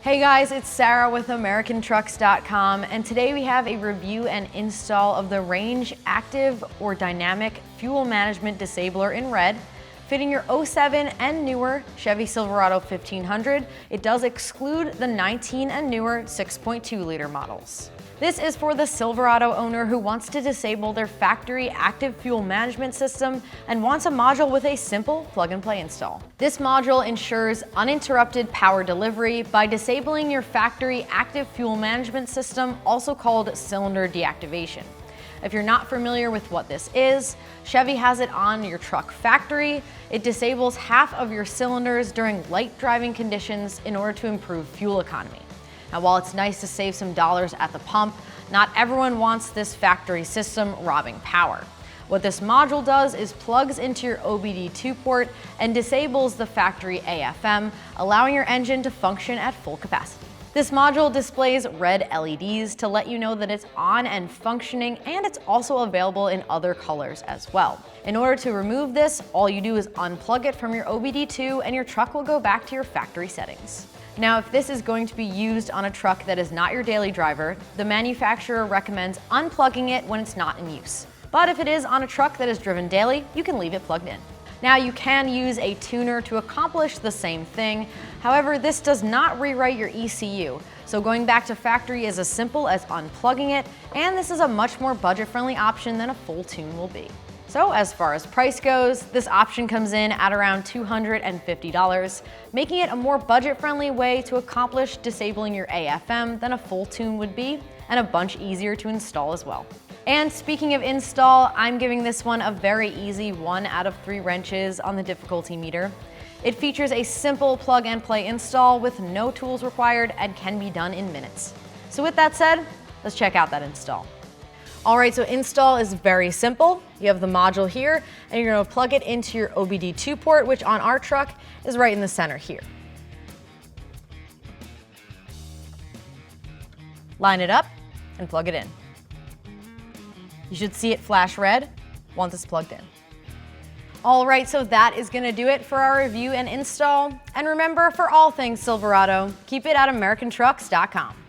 Hey guys, it's Sarah with AmericanTrucks.com, and today we have a review and install of the Range Active or Dynamic Fuel Management Disabler in red, fitting your 07 and newer Chevy Silverado 1500. It does exclude the 19 and newer 6.2 liter models. This is for the Silverado owner who wants to disable their factory active fuel management system and wants a module with a simple plug-and-play install. This module ensures uninterrupted power delivery by disabling your factory active fuel management system, also called cylinder deactivation. If you're not familiar with what this is, Chevy has it on your truck factory. It disables half of your cylinders during light driving conditions in order to improve fuel economy. Now, while it's nice to save some dollars at the pump, not everyone wants this factory system robbing power. What this module does is plugs into your OBD2 port and disables the factory AFM, allowing your engine to function at full capacity. This module displays red LEDs to let you know that it's on and functioning, and it's also available in other colors as well. In order to remove this, all you do is unplug it from your OBD2 and your truck will go back to your factory settings. Now, if this is going to be used on a truck that is not your daily driver, the manufacturer recommends unplugging it when it's not in use. But if it is on a truck that is driven daily, you can leave it plugged in. Now, you can use a tuner to accomplish the same thing. However, this does not rewrite your ECU. So going back to factory is as simple as unplugging it, and this is a much more budget-friendly option than a full tune will be. So as far as price goes, this option comes in at around $250, making it a more budget-friendly way to accomplish disabling your AFM than a full tune would be, and a bunch easier to install as well. And speaking of install, I'm giving this one a very easy 1 out of 3 wrenches on the difficulty meter. It features a simple plug and play install with no tools required and can be done in minutes. So with that said, let's check out that install. All right, so install is very simple. You have the module here, and you're gonna plug it into your OBD2 port, which on our truck is right in the center here. Line it up and plug it in. You should see it flash red once it's plugged in. All right, so that is gonna do it for our review and install. And remember, for all things Silverado, keep it at AmericanTrucks.com.